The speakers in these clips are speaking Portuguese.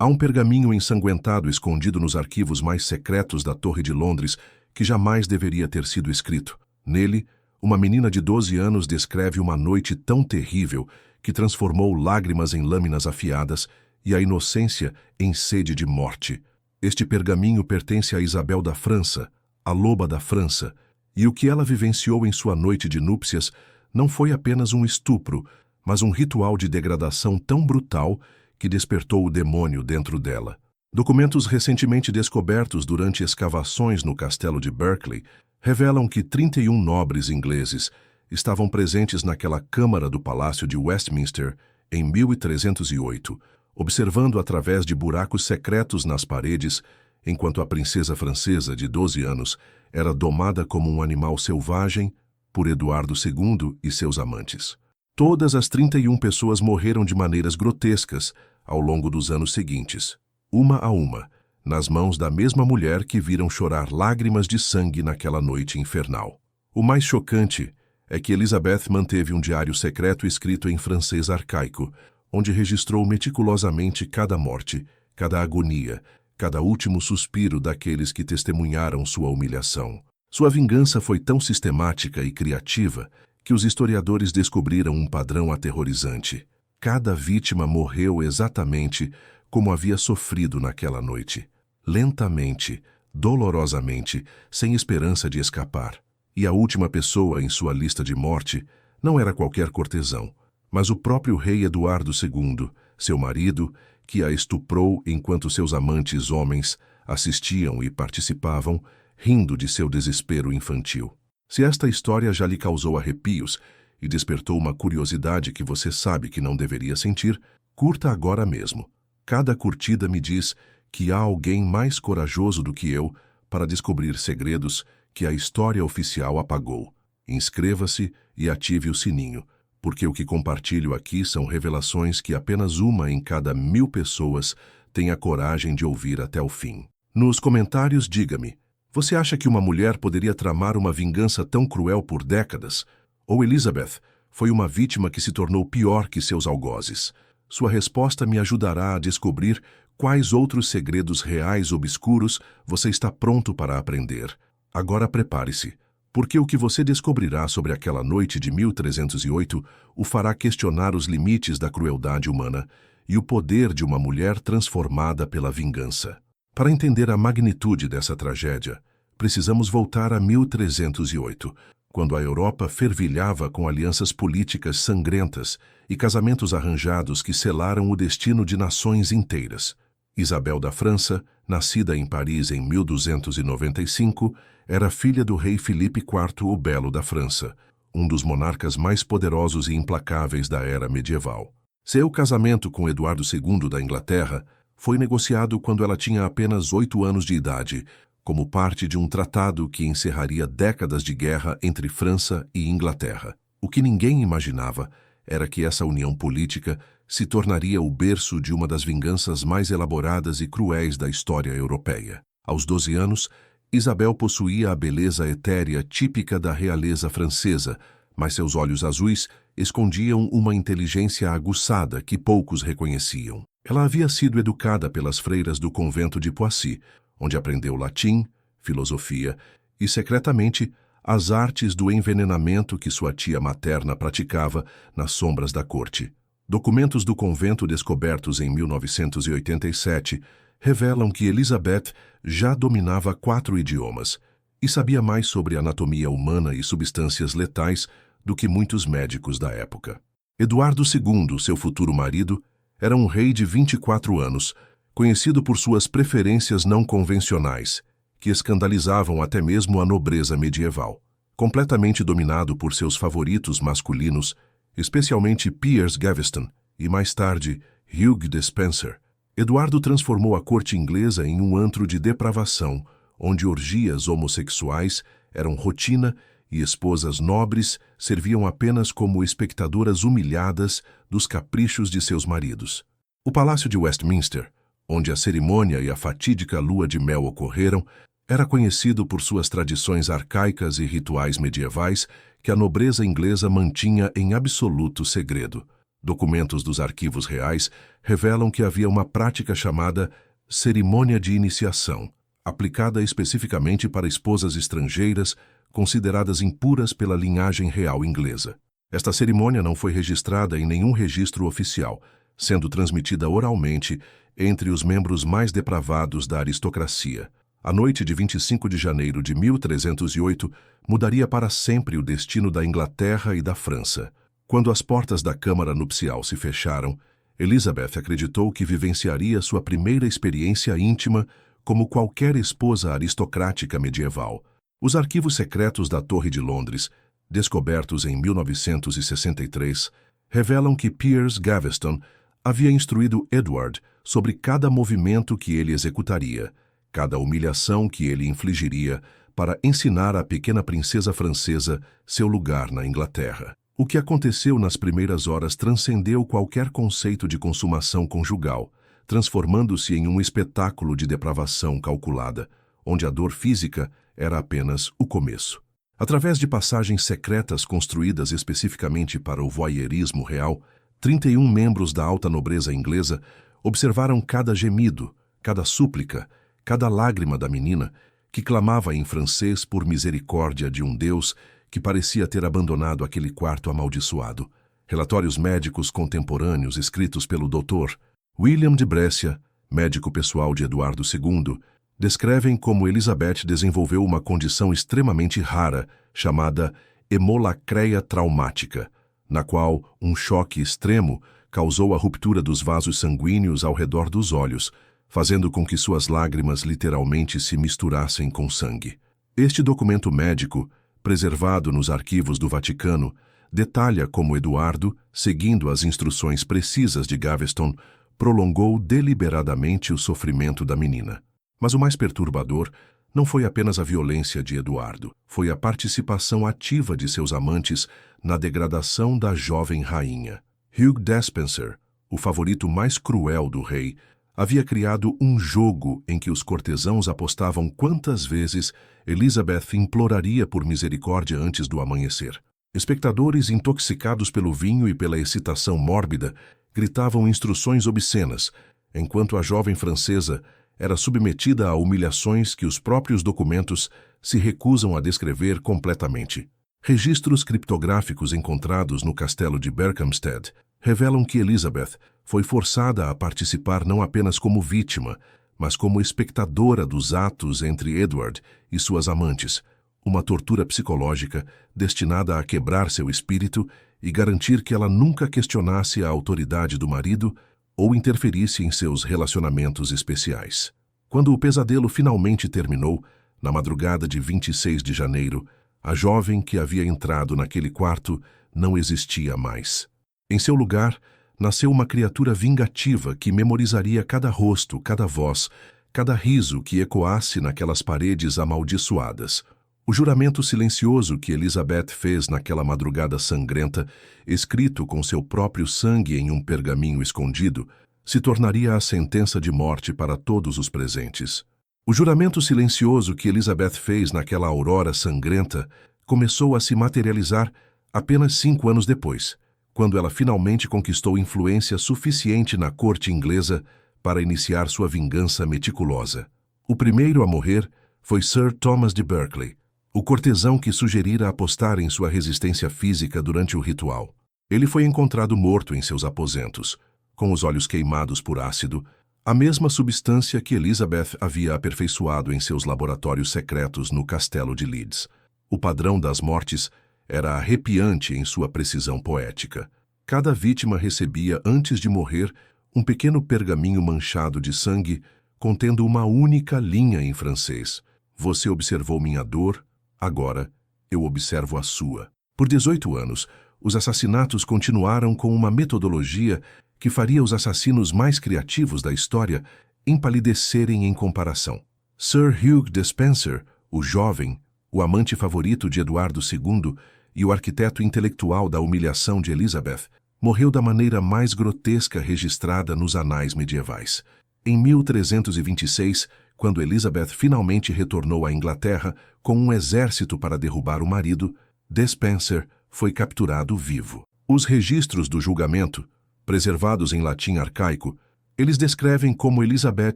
Há um pergaminho ensanguentado escondido nos arquivos mais secretos da Torre de Londres que jamais deveria ter sido escrito. Nele, uma menina de 12 anos descreve uma noite tão terrível que transformou lágrimas em lâminas afiadas e a inocência em sede de morte. Este pergaminho pertence a Isabel da França, a loba da França, e o que ela vivenciou em sua noite de núpcias não foi apenas um estupro, mas um ritual de degradação tão brutal que despertou o demônio dentro dela. Documentos recentemente descobertos durante escavações no castelo de Berkeley revelam que 31 nobres ingleses estavam presentes naquela câmara do Palácio de Westminster em 1308, observando através de buracos secretos nas paredes, enquanto a princesa francesa de 12 anos era domada como um animal selvagem por Eduardo II e seus amantes. Todas as 31 pessoas morreram de maneiras grotescas ao longo dos anos seguintes, uma a uma, nas mãos da mesma mulher que viram chorar lágrimas de sangue naquela noite infernal. O mais chocante é que Elizabeth manteve um diário secreto escrito em francês arcaico, onde registrou meticulosamente cada morte, cada agonia, cada último suspiro daqueles que testemunharam sua humilhação. Sua vingança foi tão sistemática e criativa que os historiadores descobriram um padrão aterrorizante. Cada vítima morreu exatamente como havia sofrido naquela noite. Lentamente, dolorosamente, sem esperança de escapar. E a última pessoa em sua lista de morte não era qualquer cortesão, mas o próprio rei Eduardo II, seu marido, que a estuprou enquanto seus amantes homens assistiam e participavam, rindo de seu desespero infantil. Se esta história já lhe causou arrepios e despertou uma curiosidade que você sabe que não deveria sentir, curta agora mesmo. Cada curtida me diz que há alguém mais corajoso do que eu para descobrir segredos que a história oficial apagou. Inscreva-se e ative o sininho, porque o que compartilho aqui são revelações que apenas uma em cada 1000 pessoas tem a coragem de ouvir até o fim. Nos comentários, diga-me, você acha que uma mulher poderia tramar uma vingança tão cruel por décadas? Ou Elizabeth foi uma vítima que se tornou pior que seus algozes? Sua resposta me ajudará a descobrir quais outros segredos reais obscuros você está pronto para aprender. Agora prepare-se, porque o que você descobrirá sobre aquela noite de 1308 o fará questionar os limites da crueldade humana e o poder de uma mulher transformada pela vingança. Para entender a magnitude dessa tragédia, precisamos voltar a 1308, quando a Europa fervilhava com alianças políticas sangrentas e casamentos arranjados que selaram o destino de nações inteiras. Isabel da França, nascida em Paris em 1295, era filha do rei Filipe IV o Belo da França, um dos monarcas mais poderosos e implacáveis da era medieval. Seu casamento com Eduardo II da Inglaterra foi negociado quando ela tinha apenas 8 anos de idade, como parte de um tratado que encerraria décadas de guerra entre França e Inglaterra. O que ninguém imaginava era que essa união política se tornaria o berço de uma das vinganças mais elaboradas e cruéis da história europeia. Aos 12 anos, Isabel possuía a beleza etérea típica da realeza francesa, mas seus olhos azuis escondiam uma inteligência aguçada que poucos reconheciam. Ela havia sido educada pelas freiras do convento de Poissy, onde aprendeu latim, filosofia e, secretamente, as artes do envenenamento que sua tia materna praticava nas sombras da corte. Documentos do convento descobertos em 1987 revelam que Elizabeth já dominava 4 idiomas e sabia mais sobre anatomia humana e substâncias letais do que muitos médicos da época. Eduardo II, seu futuro marido, era um rei de 24 anos, conhecido por suas preferências não convencionais, que escandalizavam até mesmo a nobreza medieval. Completamente dominado por seus favoritos masculinos, especialmente Piers Gaveston e, mais tarde, Hugh Despenser, Eduardo transformou a corte inglesa em um antro de depravação, onde orgias homossexuais eram rotina e esposas nobres serviam apenas como espectadoras humilhadas dos caprichos de seus maridos. O Palácio de Westminster, onde a cerimônia e a fatídica lua de mel ocorreram, era conhecido por suas tradições arcaicas e rituais medievais que a nobreza inglesa mantinha em absoluto segredo. Documentos dos arquivos reais revelam que havia uma prática chamada cerimônia de iniciação, aplicada especificamente para esposas estrangeiras consideradas impuras pela linhagem real inglesa. Esta cerimônia não foi registrada em nenhum registro oficial, sendo transmitida oralmente entre os membros mais depravados da aristocracia. A noite de 25 de janeiro de 1308 mudaria para sempre o destino da Inglaterra e da França. Quando as portas da câmara nupcial se fecharam, Elizabeth acreditou que vivenciaria sua primeira experiência íntima como qualquer esposa aristocrática medieval. Os arquivos secretos da Torre de Londres, descobertos em 1963, revelam que Piers Gaveston havia instruído Edward sobre cada movimento que ele executaria, cada humilhação que ele infligiria para ensinar à pequena princesa francesa seu lugar na Inglaterra. O que aconteceu nas primeiras horas transcendeu qualquer conceito de consumação conjugal, transformando-se em um espetáculo de depravação calculada, onde a dor física era apenas o começo. Através de passagens secretas construídas especificamente para o voyeurismo real, 31 membros da alta nobreza inglesa observaram cada gemido, cada súplica, cada lágrima da menina, que clamava em francês por misericórdia de um Deus que parecia ter abandonado aquele quarto amaldiçoado. Relatórios médicos contemporâneos escritos pelo Dr. William de Brescia, médico pessoal de Eduardo II, descrevem como Elizabeth desenvolveu uma condição extremamente rara, chamada hemolacreia traumática, na qual um choque extremo causou a ruptura dos vasos sanguíneos ao redor dos olhos, fazendo com que suas lágrimas literalmente se misturassem com sangue. Este documento médico, preservado nos arquivos do Vaticano, detalha como Eduardo, seguindo as instruções precisas de Gaveston, prolongou deliberadamente o sofrimento da menina. Mas o mais perturbador não foi apenas a violência de Eduardo, foi a participação ativa de seus amantes na degradação da jovem rainha. Hugh Despenser, o favorito mais cruel do rei, havia criado um jogo em que os cortesãos apostavam quantas vezes Elizabeth imploraria por misericórdia antes do amanhecer. Espectadores intoxicados pelo vinho e pela excitação mórbida gritavam instruções obscenas, enquanto a jovem francesa era submetida a humilhações que os próprios documentos se recusam a descrever completamente. Registros criptográficos encontrados no castelo de Berkhamsted revelam que Elizabeth foi forçada a participar não apenas como vítima, mas como espectadora dos atos entre Edward e suas amantes, uma tortura psicológica destinada a quebrar seu espírito e garantir que ela nunca questionasse a autoridade do marido ou interferisse em seus relacionamentos especiais. Quando o pesadelo finalmente terminou, na madrugada de 26 de janeiro, a jovem que havia entrado naquele quarto não existia mais. Em seu lugar, nasceu uma criatura vingativa que memorizaria cada rosto, cada voz, cada riso que ecoasse naquelas paredes amaldiçoadas. O juramento silencioso que Elizabeth fez naquela madrugada sangrenta, escrito com seu próprio sangue em um pergaminho escondido, se tornaria a sentença de morte para todos os presentes. O juramento silencioso que Elizabeth fez naquela aurora sangrenta começou a se materializar apenas 5 anos depois, quando ela finalmente conquistou influência suficiente na corte inglesa para iniciar sua vingança meticulosa. O primeiro a morrer foi Sir Thomas de Berkeley, o cortesão que sugerira apostar em sua resistência física durante o ritual. Ele foi encontrado morto em seus aposentos, com os olhos queimados por ácido, a mesma substância que Elizabeth havia aperfeiçoado em seus laboratórios secretos no castelo de Leeds. O padrão das mortes era arrepiante em sua precisão poética. Cada vítima recebia, antes de morrer, um pequeno pergaminho manchado de sangue, contendo uma única linha em francês. Você observou minha dor, agora eu observo a sua. Por 18 anos, os assassinatos continuaram com uma metodologia que faria os assassinos mais criativos da história empalidecerem em comparação. Sir Hugh Despenser, o jovem, o amante favorito de Eduardo II e o arquiteto intelectual da humilhação de Elizabeth, morreu da maneira mais grotesca registrada nos anais medievais. Em 1326, quando Elizabeth finalmente retornou à Inglaterra com um exército para derrubar o marido, Despenser foi capturado vivo. Os registros do julgamento, preservados em latim arcaico, eles descrevem como Elizabeth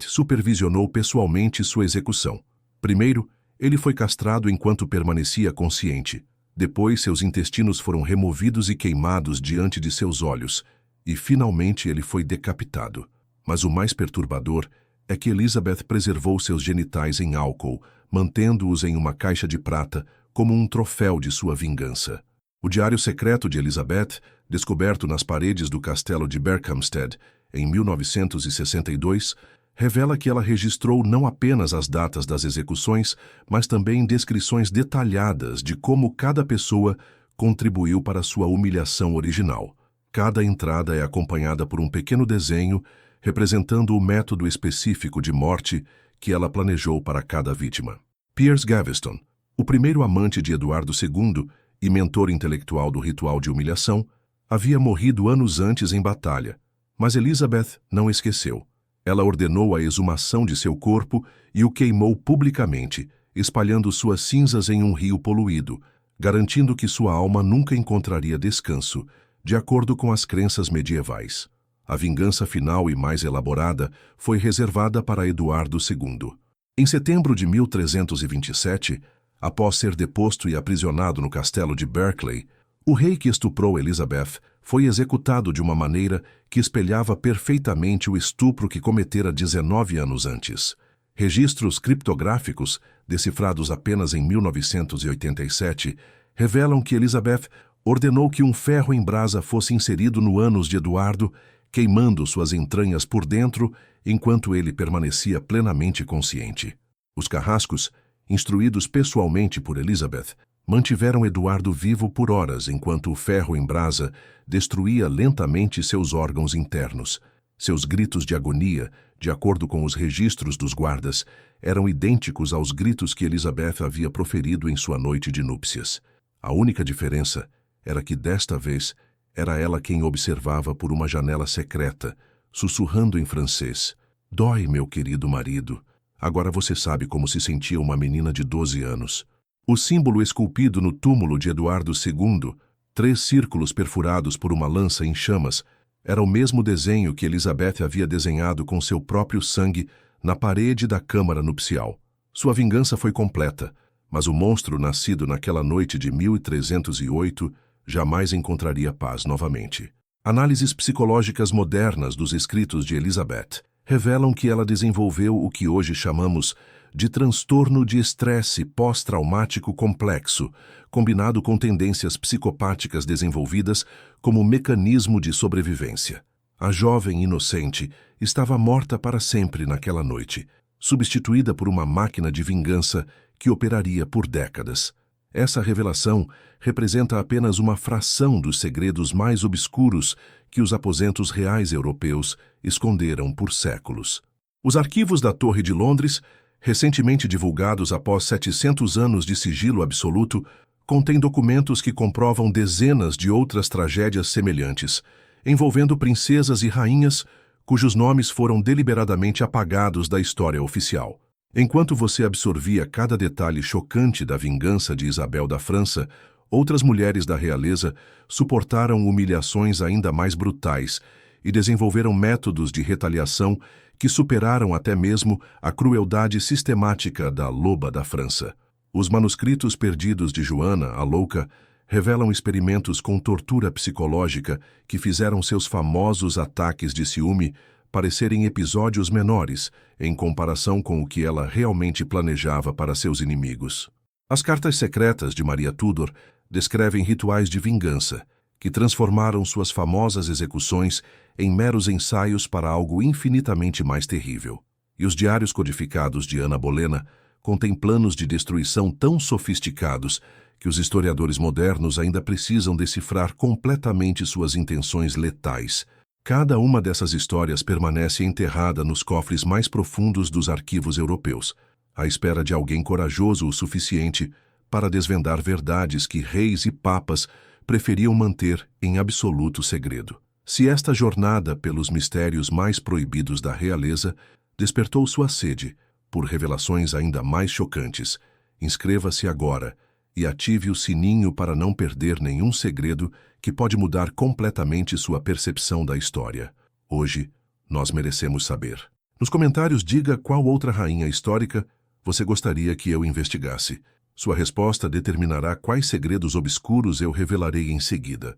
supervisionou pessoalmente sua execução. Primeiro, ele foi castrado enquanto permanecia consciente. Depois, seus intestinos foram removidos e queimados diante de seus olhos. E, finalmente, ele foi decapitado. Mas o mais perturbador é que Elizabeth preservou seus genitais em álcool, mantendo-os em uma caixa de prata como um troféu de sua vingança. O diário secreto de Elizabeth, descoberto nas paredes do castelo de Berkhamsted em 1962, revela que ela registrou não apenas as datas das execuções, mas também descrições detalhadas de como cada pessoa contribuiu para sua humilhação original. Cada entrada é acompanhada por um pequeno desenho representando o método específico de morte que ela planejou para cada vítima. Piers Gaveston, o primeiro amante de Eduardo II e mentor intelectual do ritual de humilhação, havia morrido anos antes em batalha, mas Elizabeth não esqueceu. Ela ordenou a exumação de seu corpo e o queimou publicamente, espalhando suas cinzas em um rio poluído, garantindo que sua alma nunca encontraria descanso, de acordo com as crenças medievais. A vingança final e mais elaborada foi reservada para Eduardo II. Em setembro de 1327, após ser deposto e aprisionado no castelo de Berkeley, o rei que estuprou Elizabeth foi executado de uma maneira que espelhava perfeitamente o estupro que cometera 19 anos antes. Registros criptográficos, decifrados apenas em 1987, revelam que Elizabeth ordenou que um ferro em brasa fosse inserido no ânus de Eduardo, queimando suas entranhas por dentro enquanto ele permanecia plenamente consciente. Os carrascos, instruídos pessoalmente por Elizabeth, mantiveram Eduardo vivo por horas enquanto o ferro em brasa destruía lentamente seus órgãos internos. Seus gritos de agonia, de acordo com os registros dos guardas, eram idênticos aos gritos que Elizabeth havia proferido em sua noite de núpcias. A única diferença era que desta vez era ela quem observava por uma janela secreta, sussurrando em francês: "Dói, meu querido marido. Agora você sabe como se sentia uma menina de 12 anos." O símbolo esculpido no túmulo de Eduardo II, 3 círculos perfurados por uma lança em chamas, era o mesmo desenho que Elizabeth havia desenhado com seu próprio sangue na parede da câmara nupcial. Sua vingança foi completa, mas o monstro nascido naquela noite de 1308 jamais encontraria paz novamente. Análises psicológicas modernas dos escritos de Elizabeth revelam que ela desenvolveu o que hoje chamamos de transtorno de estresse pós-traumático complexo, combinado com tendências psicopáticas desenvolvidas como mecanismo de sobrevivência. A jovem inocente estava morta para sempre naquela noite, substituída por uma máquina de vingança que operaria por décadas. Essa revelação representa apenas uma fração dos segredos mais obscuros que os aposentos reais europeus esconderam por séculos. Os arquivos da Torre de Londres, recentemente divulgados após 700 anos de sigilo absoluto, contêm documentos que comprovam dezenas de outras tragédias semelhantes, envolvendo princesas e rainhas cujos nomes foram deliberadamente apagados da história oficial. Enquanto você absorvia cada detalhe chocante da vingança de Isabel da França, outras mulheres da realeza suportaram humilhações ainda mais brutais e desenvolveram métodos de retaliação que superaram até mesmo a crueldade sistemática da Loba da França. Os manuscritos perdidos de Joana, a Louca, revelam experimentos com tortura psicológica que fizeram seus famosos ataques de ciúme parecerem episódios menores em comparação com o que ela realmente planejava para seus inimigos. As cartas secretas de Maria Tudor descrevem rituais de vingança que transformaram suas famosas execuções em meros ensaios para algo infinitamente mais terrível. E os diários codificados de Ana Bolena contêm planos de destruição tão sofisticados que os historiadores modernos ainda precisam decifrar completamente suas intenções letais. Cada uma dessas histórias permanece enterrada nos cofres mais profundos dos arquivos europeus, à espera de alguém corajoso o suficiente para desvendar verdades que reis e papas preferiam manter em absoluto segredo. Se esta jornada pelos mistérios mais proibidos da realeza despertou sua sede por revelações ainda mais chocantes, inscreva-se agora e ative o sininho para não perder nenhum segredo que pode mudar completamente sua percepção da história. Hoje, nós merecemos saber. Nos comentários, diga qual outra rainha histórica você gostaria que eu investigasse. Sua resposta determinará quais segredos obscuros eu revelarei em seguida.